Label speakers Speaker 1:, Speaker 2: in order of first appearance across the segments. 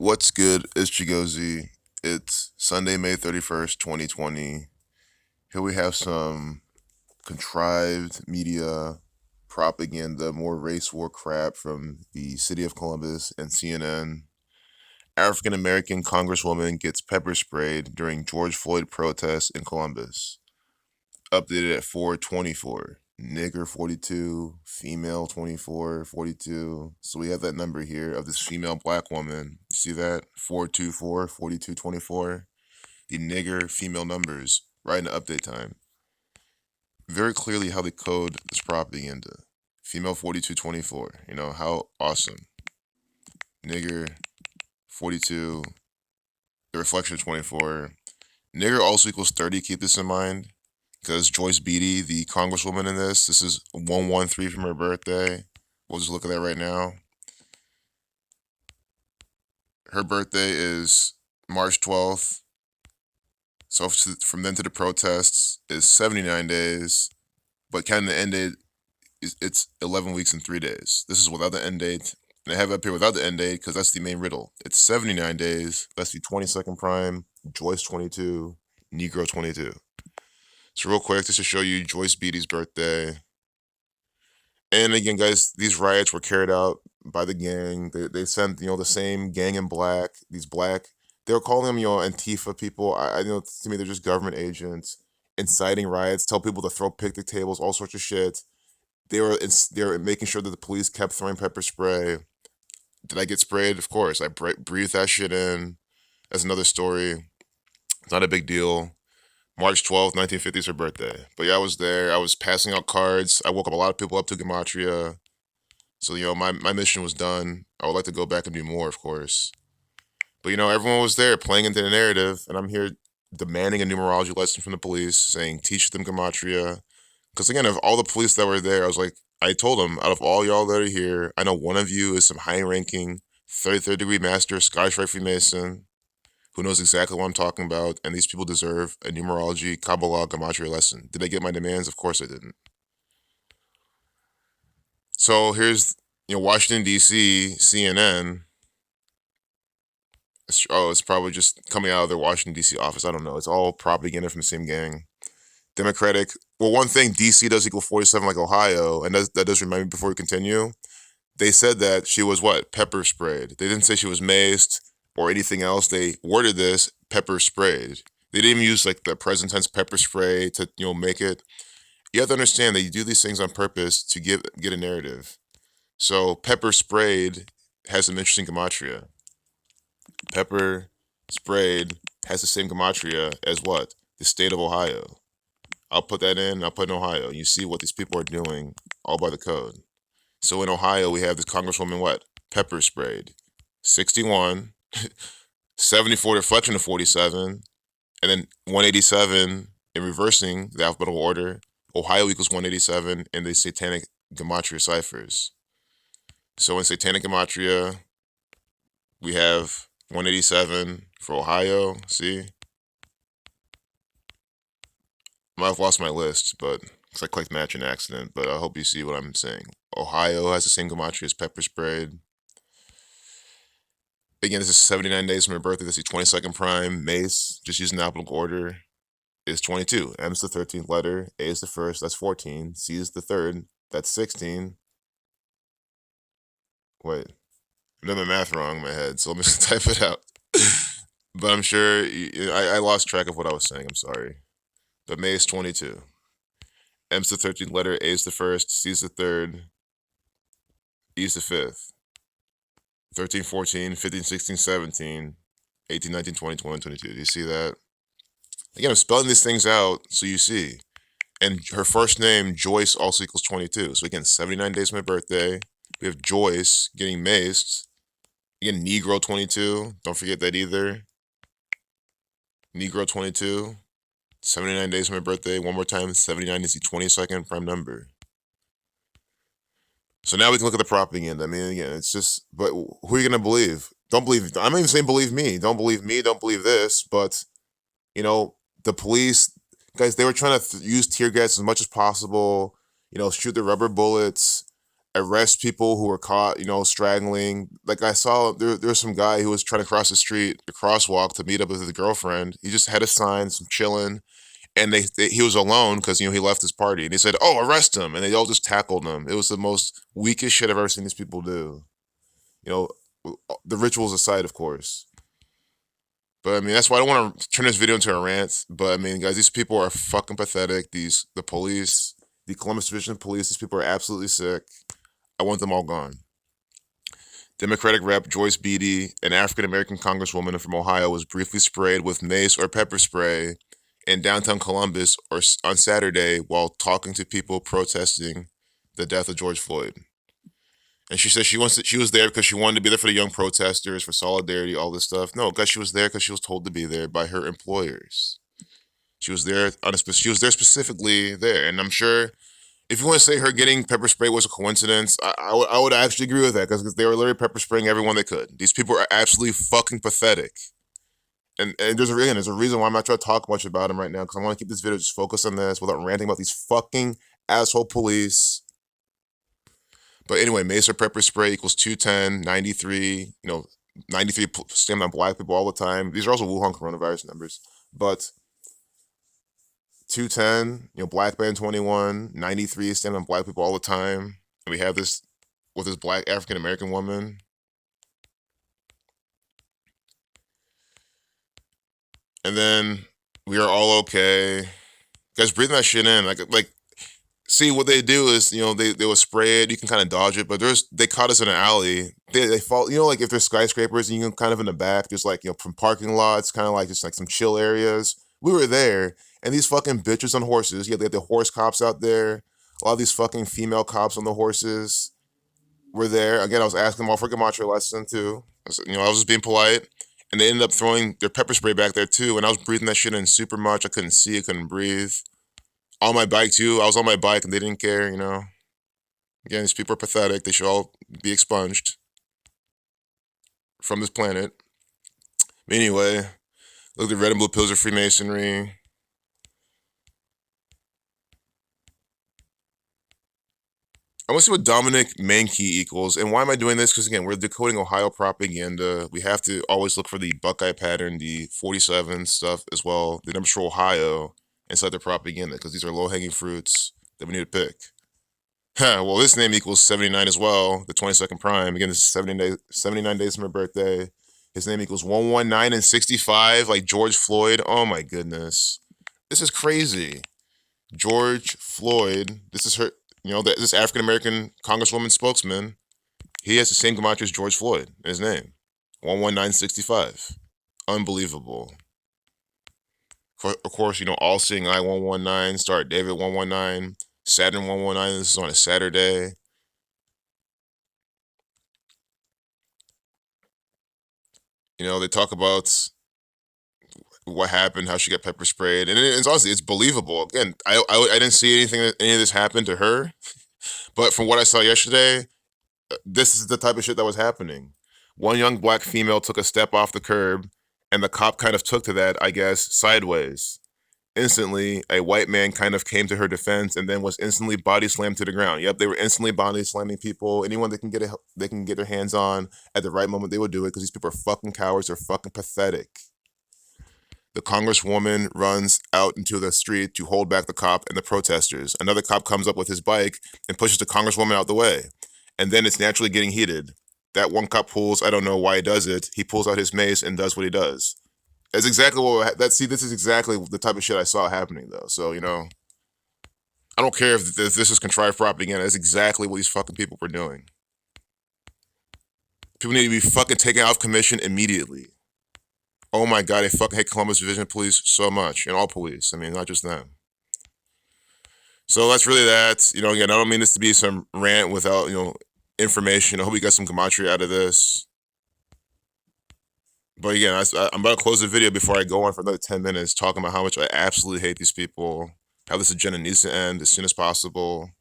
Speaker 1: What's good? It's Chigozy. It's Sunday, May 31st, 2020. Here we have some contrived media propaganda, more race war crap from the city of Columbus and CNN. African American Congresswoman gets pepper sprayed during George Floyd protests in Columbus. Updated at 424. Nigger 42, female 24, 42. So we have that number here of this female black woman. You see that? 424, 42, 24. The nigger female numbers right in the update time. Very clearly how they code this propaganda. Female 42, 24. You know, how awesome. Nigger 42, the reflection 24. Nigger also equals 30, keep this in mind. Because Joyce Beatty, the Congresswoman in this is 113 from her birthday. We'll just look at that right now. Her birthday is March 12th. So from then to the protests is 79 days. But counting the end date, it's 11 weeks and 3 days. This is without the end date. And I have it up here without the end date because that's the main riddle. It's 79 days. That's the 22nd prime. Joyce 22. Negro 22. So real quick, just to show you Joyce Beatty's birthday. And again, guys, these riots were carried out by the gang. They sent, the same gang in black, they were calling them, Antifa people. I know, to me, they're just government agents inciting riots, tell people to throw picnic tables, all sorts of shit. They were making sure that the police kept throwing pepper spray. Did I get sprayed? Of course. I breathed that shit in. That's another story. It's not a big deal. March 12th, 1950 is her birthday. But yeah, I was there. I was passing out cards. I woke up a lot of people up to Gematria. So, my mission was done. I would like to go back and do more, of course. But, everyone was there playing into the narrative, and I'm here demanding a numerology lesson from the police, saying, teach them Gematria. Because, again, of all the police that were there, I told them, out of all y'all that are here, I know one of you is some high-ranking 33rd degree master, Scottish Rite Freemason, who knows exactly what I'm talking about, and these people deserve a numerology, Kabbalah, Gematria lesson. Did I get my demands? Of course I didn't. So here's, Washington, D.C., CNN. It's probably just coming out of their Washington, D.C. office. I don't know. It's all propaganda from the same gang. Democratic. Well, one thing, D.C. does equal 47 like Ohio, and that does remind me before we continue. They said that she was what? Pepper sprayed. They didn't say she was maced or anything else. They worded this pepper sprayed. They didn't even use like the present tense pepper spray to make it. You have to understand that you do these things on purpose to get a narrative. So pepper sprayed has some interesting gematria. Pepper sprayed has the same gematria as what? The state of Ohio. I'll put that in. I'll put in Ohio. You see what these people are doing all by the code. So in Ohio, we have this Congresswoman, what? Pepper sprayed. 61, 74 deflection of 47, and then 187 in reversing the alphabetical order. Ohio equals 187 in the satanic gematria ciphers. So in satanic gematria, we have 187 for Ohio. See? I might have lost my list, but because I clicked match in accident, but I hope you see what I'm saying. Ohio has the same gematria as pepper sprayed. Again, this is 79 days from her birthday. That's the 22nd prime. Mace, just using the alphabetical order, is 22. M is the 13th letter. A is the first. That's 14. C is the third. That's 16. Wait, I'm doing my math wrong in my head, so let me just type it out. But I'm sure I lost track of what I was saying. I'm sorry. But May is 22. M is the 13th letter. A is the first. C is the third. E is the fifth. 13, 14, 15, 16, 17, 18, 19, 20, 21, 22. Do you see that? Again, I'm spelling these things out so you see. And her first name, Joyce, also equals 22. So again, 79 days from my birthday. We have Joyce getting maced. Again, Negro 22. Don't forget that either. Negro 22. 79 days from my birthday. One more time, 79 is the 22nd prime number. So now we can look at the propaganda. I mean, again, it's just, but who are you going to believe? Don't believe, I'm not even saying believe me. Don't believe me. Don't believe this. But, the police, guys, they were trying to use tear gas as much as possible, shoot the rubber bullets. arrest people who were caught, straggling. Like I saw there's some guy who was trying to cross the street, the crosswalk, to meet up with his girlfriend. He just had a sign, some chilling, and he was alone because he left his party, and they said, "Oh, arrest him," and they all just tackled him. It was the most weakest shit I've ever seen these people do. You know, the rituals aside, of course. But I mean, that's why I don't want to turn this video into a rant. But I mean, guys, these people are fucking pathetic. The police, the Columbus Division Police, these people are absolutely sick. I want them all gone. Democratic Rep Joyce Beatty, an African American Congresswoman from Ohio, was briefly sprayed with mace or pepper spray in downtown Columbus on Saturday while talking to people protesting the death of George Floyd. And she said she was there because she wanted to be there for the young protesters, for solidarity, all this stuff. No, guys, she was there because she was told to be there by her employers. She was there she was there specifically there, and I'm sure if you want to say her getting pepper spray was a coincidence, I would actually agree with that because they were literally pepper spraying everyone they could. These people are absolutely fucking pathetic. And there's a reason why I'm not trying to talk much about them right now because I want to keep this video just focused on this without ranting about these fucking asshole police. But anyway, mace or pepper spray equals 210, 93, 93 stand on black people all the time. These are also Wuhan coronavirus numbers. But 210, black band 21, 93 stand on black people all the time. And we have this with this black African American woman. And then we are all okay. Guys, breathing that shit in. Like see what they do is, they will spray it, you can kind of dodge it, but they caught us in an alley. They fall, like if there's skyscrapers and you can kind of in the back, there's like, from parking lots, kind of like just like some chill areas. We were there, and these fucking bitches on horses, they had the horse cops out there. A lot of these fucking female cops on the horses were there. Again, I was asking them all for a gematria lesson too. I was just being polite. And they ended up throwing their pepper spray back there too, and I was breathing that shit in super much. I couldn't see, I couldn't breathe. On my bike too. I was on my bike and they didn't care, Again, these people are pathetic. They should all be expunged from this planet. Anyway, look at the red and blue pills of Freemasonry. I want to see what Dominic Mankey equals. And why am I doing this? Because again, we're decoding Ohio propaganda. We have to always look for the Buckeye pattern, the 47 stuff as well, the numbers for Ohio inside the propaganda, because these are low-hanging fruits that we need to pick. Well, this name equals 79 as well, the 22nd prime. Again, this is 79 days from my birthday. His name equals 119 and 65, like George Floyd. Oh my goodness. This is crazy. George Floyd, this is her, this African-American Congresswoman spokesman. He has the same gematria as George Floyd in his name. 11965. Unbelievable. Of course, All Seeing Eye 119, Star David 119, Saturn 119. This is on a Saturday. They talk about what happened, how she got pepper sprayed, and it's honestly, it's believable. Again, I didn't see any of this happen to her, but from what I saw yesterday, this is the type of shit that was happening. One young black female took a step off the curb, and the cop kind of took to that, I guess, sideways. Instantly, a white man kind of came to her defense and then was instantly body slammed to the ground. Yep, they were instantly body slamming people. Anyone they can get their hands on at the right moment, they would do it because these people are fucking cowards. They're fucking pathetic. The Congresswoman runs out into the street to hold back the cop and the protesters. Another cop comes up with his bike and pushes the Congresswoman out the way. And then it's naturally getting heated. That one cop pulls, I don't know why he does it, he pulls out his mace and does what he does. That's exactly this is exactly the type of shit I saw happening, though. So, I don't care if this is contrived propaganda. That's exactly what these fucking people were doing. People need to be fucking taken out of commission immediately. Oh my God, I fucking hate Columbus Division Police so much, and all police. I mean, not just them. So that's really that. Again, I don't mean this to be some rant without, information. I hope you got some gematria out of this. But again, I'm about to close the video before I go on for another 10 minutes talking about how much I absolutely hate these people, how this agenda needs to end as soon as possible.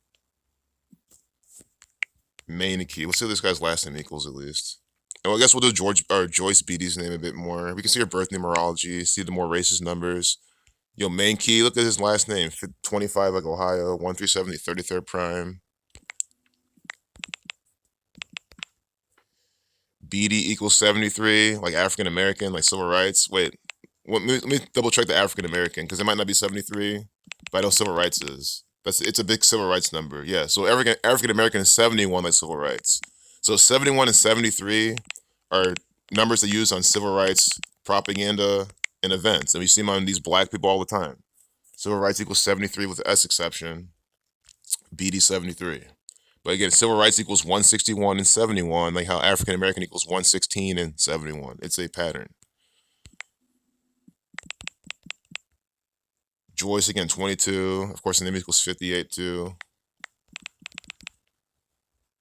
Speaker 1: Mankey. Let's see what this guy's last name equals at least. And I guess we'll do Joyce Beatty's name a bit more. We can see her birth numerology, see the more racist numbers. Mankey, look at his last name. 25 like Ohio, 137, 33rd prime. Beatty equals 73, like African American, like civil rights. Wait, let me double check the African American because it might not be 73, but I know civil rights is. It's a big civil rights number. Yeah, so African American is 71, like civil rights. So 71 and 73 are numbers they use on civil rights propaganda and events, and we see them on these black people all the time. Civil rights equals 73 with the S exception. BD 73. But again, civil rights equals 161 and 71, like how African American equals 116 and 71. It's a pattern. Joyce again, 22. Of course, the name equals 58 too.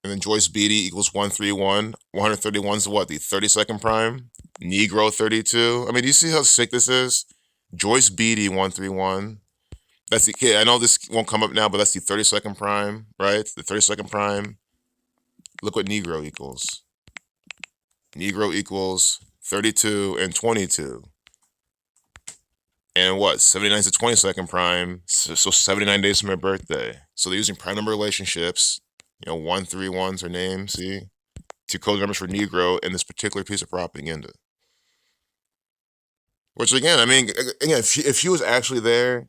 Speaker 1: And then Joyce Beatty equals 131. 131 is what? The 32nd prime? Negro 32. I mean, do you see how sick this is? Joyce Beatty 131. That's the kid. I know this won't come up now, but that's the 32nd prime, right? The 32nd prime. Look what Negro equals. Negro equals 32 and 22. And what? 79 is the 22nd prime. So 79 days from her birthday. So they're using prime number relationships. 131's her name, see? Two code numbers for Negro in this particular piece of propaganda. Which again, I mean, again, if she was actually there,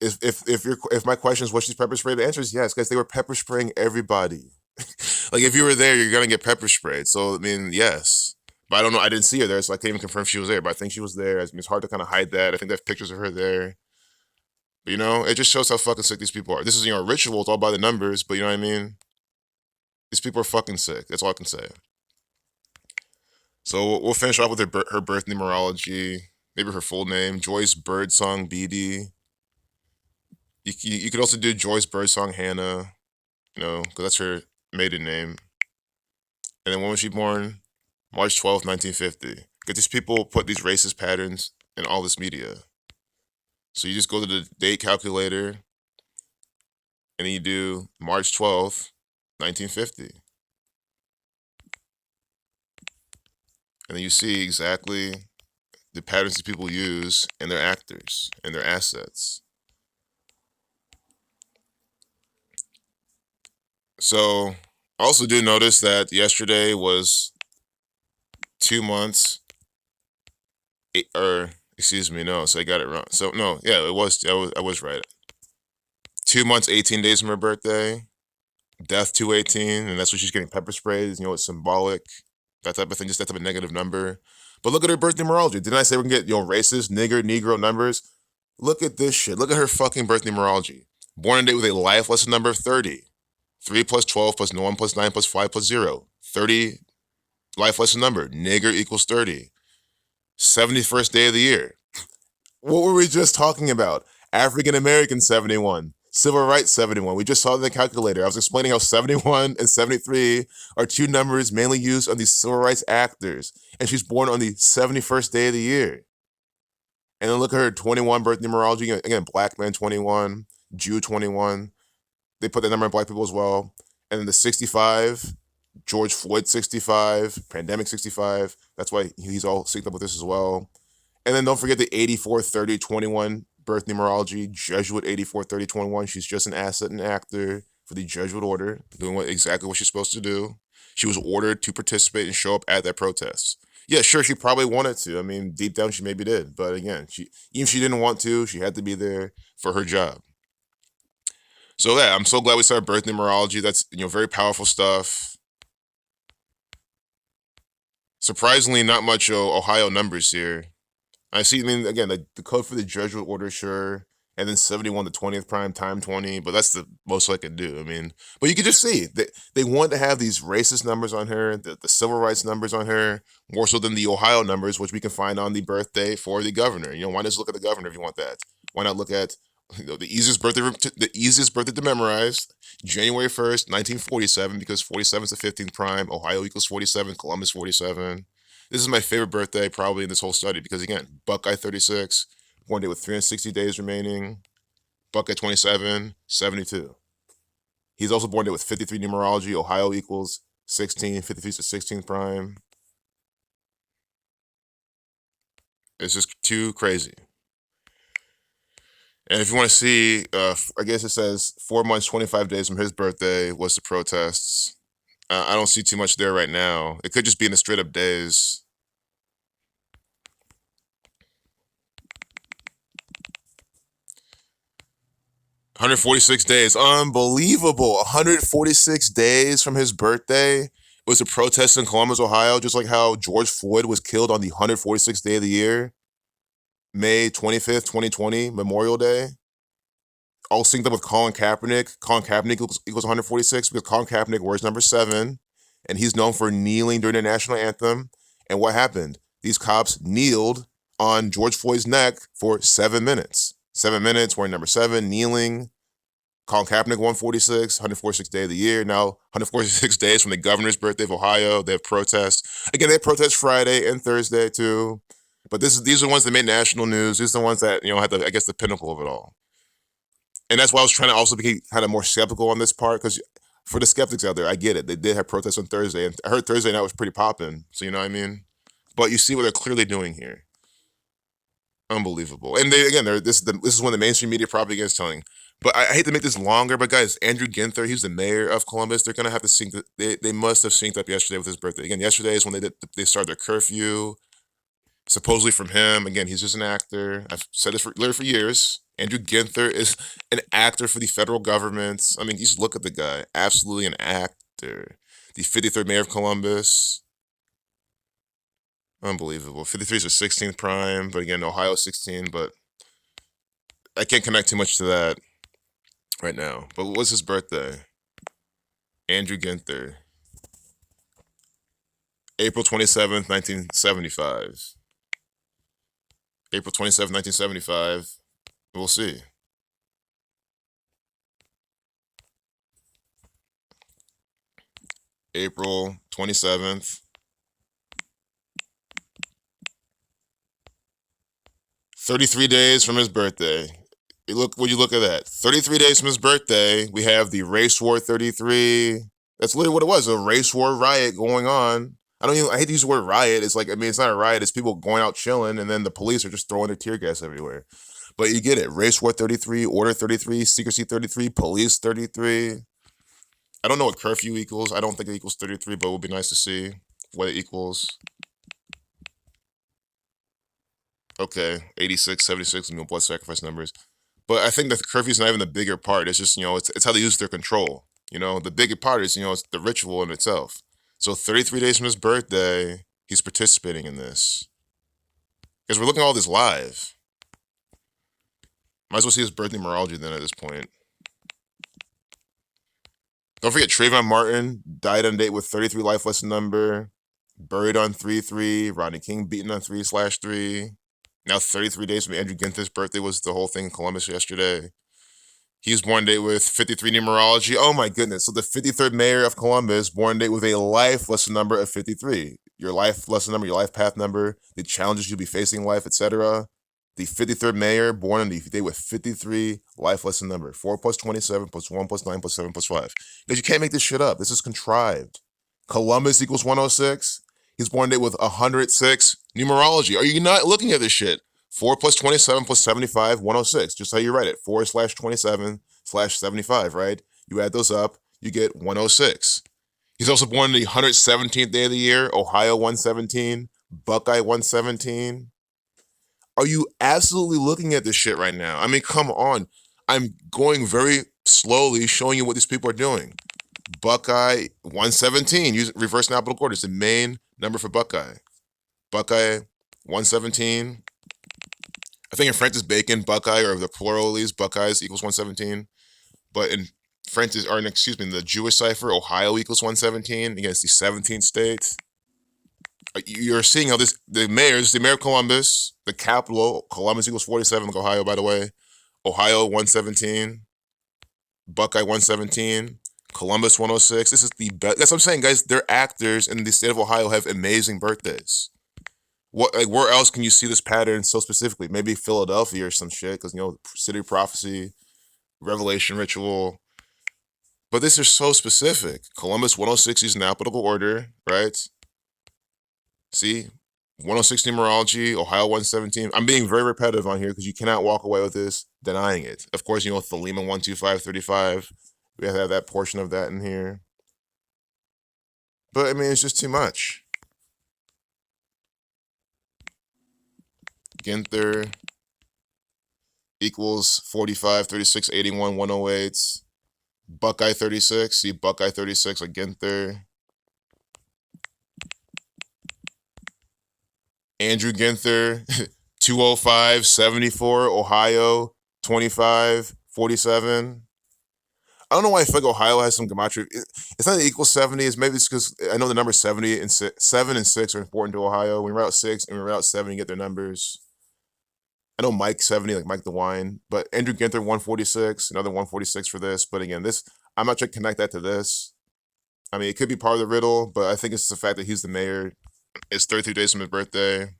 Speaker 1: if my question is what she's pepper sprayed, the answer is yes, because they were pepper spraying everybody. Like if you were there, you're gonna get pepper sprayed. So I mean, yes. But I don't know. I didn't see her there, so I can't even confirm she was there. But I think she was there. I mean, it's hard to kind of hide that. I think they have pictures of her there. But it just shows how fucking sick these people are. This is a ritual. It's all by the numbers. But you know what I mean? These people are fucking sick. That's all I can say. So we'll finish off with her birth numerology. Maybe her full name, Joyce Birdsong Beatty. You could also do Joyce Birdsong Hannah, because that's her maiden name. And then when was she born? March 12th, 1950. Because these people put these racist patterns in all this media. So you just go to the date calculator, and then you do March 12th, 1950. And then you see exactly the patterns these people use and their actors and their assets. So I also do notice that yesterday was 2 months, so I got it wrong. So no, yeah, I was right. 2 months, 18 days from her birthday, death 218, and that's what she's getting pepper sprayed. It's symbolic, that type of thing, just that type of negative number. But look at her birth numerology. Didn't I say we can get racist, Negro numbers? Look at this shit. Look at her fucking birth numerology. Born in a day with a life lesson number of 30. 3 plus 12 plus 1 plus 9 plus 5 plus 0. 30 life lesson number. Nigger equals 30. 71st day of the year. What were we just talking about? African American 71. Civil rights 71. We just saw the calculator. I was explaining how 71 and 73 are two numbers mainly used on these civil rights actors. And she's born on the 71st day of the year. And then look at her 21 birth numerology. Again, black man 21, Jew 21. They put that number on black people as well. And then the 65, George Floyd 65, pandemic 65. That's why he's all synced up with this as well. And then don't forget the 84, 30, 21 birth numerology, Jesuit 84, 30, 21. She's just an asset and actor for the Jesuit order, doing exactly what she's supposed to do. She was ordered to participate and show up at that protest. Yeah, sure, she probably wanted to. I mean, deep down, she maybe did. But again, even if she didn't want to, she had to be there for her job. So yeah, I'm so glad we started birth numerology. That's very powerful stuff. Surprisingly, not much Ohio numbers here. I see. I mean, again, the code for the Jesuit order, sure, and then 71 to 20th prime time 20, but that's the most I could do. I mean, but you could just see they want to have these racist numbers on her, the civil rights numbers on her, more so than the Ohio numbers, which we can find on the birthday for the governor. Why not just look at the governor if you want that? Why not look at the easiest birthday to memorize, January 1st, 1947, because 47 is the 15th prime. Ohio equals 47. Columbus 47. This is my favorite birthday probably in this whole study because again, Buckeye 36, born day with 360 days remaining. Buckeye 27, 72. He's also born day with 53 numerology. Ohio equals 16. 53 is the 16th prime. It's just too crazy. And if you want to see, I guess it says 4 months, 25 days from his birthday was the protests. I don't see too much there right now. It could just be in the straight up days. $146 unbelievable. 146 days from his birthday was a protest in Columbus, Ohio, just like how George Floyd was killed on the 146th day of the year, May 25th, 2020, Memorial Day. All synced up with Colin Kaepernick. Colin Kaepernick equals 146 because Colin Kaepernick wears number 7, and he's known for kneeling during the national anthem. And what happened? These cops kneeled on George Floyd's neck for 7 minutes. 7 minutes wearing number 7, kneeling. Colin Kaepernick 146, 146th day of the year. Now 146 days from the governor's birthday of Ohio. They have protests. Again, they have protests Friday and Thursday too. But these are the ones that made national news. These are the ones that, had the pinnacle of it all. And that's why I was trying to also be kind of more skeptical on this part, because for the skeptics out there, I get it. They did have protests on Thursday, and I heard Thursday night was pretty popping. So you know what I mean? But you see what they're clearly doing here. Unbelievable. And this is when the mainstream media propaganda is telling. But I hate to make this longer, but guys, Andrew Ginther, he's the mayor of Columbus. They're gonna have to sync. They must have synced up yesterday with his birthday. Again, yesterday is when they started their curfew. Supposedly from him. Again, he's just an actor. I've said this literally for years. Andrew Ginther is an actor for the federal government. I mean, you just look at the guy. Absolutely an actor. The 53rd mayor of Columbus. Unbelievable. 53 is the 16th prime, but again, Ohio 16, but I can't connect too much to that right now. But what's his birthday? Andrew Ginther. April 27th, 1975. April 27th, 1975. We'll see. April 27th. 33 days from his birthday. Would you look at that? 33 days from his birthday, we have the Race War 33. That's literally what it was, a race war riot going on. I hate to use the word riot. It's it's not a riot. It's people going out chilling, and then the police are just throwing their tear gas everywhere. But you get it. Race War 33, Order 33, Secrecy 33, Police 33. I don't know what curfew equals. I don't think it equals 33, but it would be nice to see what it equals. Okay, 86, 76, blood sacrifice numbers. But I think that the curfew is not even the bigger part. It's just, it's how they use their control. The bigger part is, it's the ritual in itself. So 33 days from his birthday, he's participating in this. Because we're looking at all this live. Might as well see his birthday numerology then at this point. Don't forget, Trayvon Martin died on date with 33 life lesson number. Buried on 3-3. Rodney King beaten on 3/3. Now 33 days from Andrew Ginther's birthday was the whole thing in Columbus yesterday. He was born date with 53 numerology. Oh my goodness. So the 53rd mayor of Columbus, born date with a life lesson number of 53. Your life lesson number, your life path number, the challenges you'll be facing in life, etc. The 53rd mayor, born on the day with 53 life lesson number. 4 plus 27 plus 1 plus 9 plus 7 plus 5. Because you can't make this shit up. This is contrived. Columbus equals 106. He's born date with 106 numerology. Are you not looking at this shit? 4 plus 27 plus 75, 106. Just how you write it. 4/27/75, right? You add those up, you get 106. He's also born on the 117th day of the year, Ohio 117, Buckeye 117. Are you absolutely looking at this shit right now? I mean, come on. I'm going very slowly showing you what these people are doing. Buckeye 117, use reverse alphabetical order. It's the main number for Buckeye. Buckeye 117. I think in Francis Bacon, Buckeye, or the plural at least, Buckeyes equals 117. But in the Jewish cipher, Ohio equals 117. Again, it's the 17th state. You're seeing how the mayor of Columbus, the capital, Columbus equals 47, like Ohio, by the way. Ohio 117. Buckeye 117. Columbus 106. This is the best. That's what I'm saying, guys. They're actors, and the state of Ohio have amazing birthdays. Where else can you see this pattern so specifically? Maybe Philadelphia or some shit, because City of Prophecy, Revelation Ritual. But this is so specific. Columbus 106 is in alphabetical order, right? See, 106 numerology, Ohio 117. I'm being very repetitive on here because you cannot walk away with this denying it. Of course, Thelema 12535. We have to have that portion of that in here. But I mean, it's just too much. Ginther equals 45, 36, 81, 108. Buckeye 36. See Buckeye 36 like Ginther. Andrew Ginther, 205, 74, Ohio, 25, 47. I don't know why I feel like Ohio has some gematria. It's not equal 70. It's maybe it's because I know the number 70 and 7 and 6 are important to Ohio. When we route 6 and we route 7, you get their numbers. I know Mike 70, like Mike DeWine, but Andrew Ginther 146, another 146 for this. But again, this I'm not trying to connect that to this. I mean, it could be part of the riddle, but I think it's the fact that he's the mayor. It's 33 days from his birthday.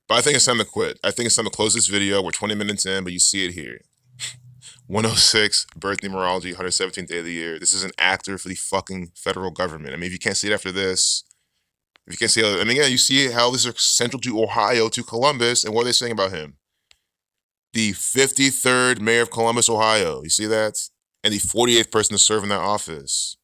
Speaker 1: But I think it's time to quit. I think it's time to close this video. We're 20 minutes in, but you see it here. 106, birth numerology, 117th day of the year. This is an actor for the fucking federal government. I mean, if you can't see it after this, if you can't see it, I mean, yeah, you see how this is central to Ohio, to Columbus, and what are they saying about him? The 53rd mayor of Columbus, Ohio. You see that? And the 48th person to serve in that office.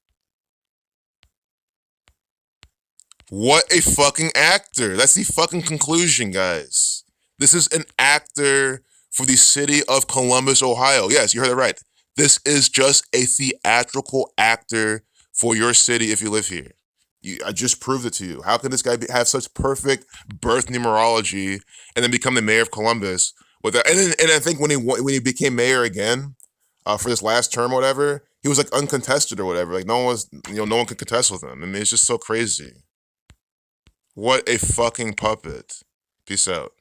Speaker 1: What a fucking actor. That's the fucking conclusion, guys. This is an actor for the city of Columbus, Ohio. Yes, you heard it right. This is just a theatrical actor for your city if you live here. I just proved it to you. How can this guy have such perfect birth numerology and then become the mayor of Columbus? And I think when he became mayor again for this last term or whatever, he was like uncontested or whatever. Like no one could contest with him. I mean, it's just so crazy. What a fucking puppet. Peace out.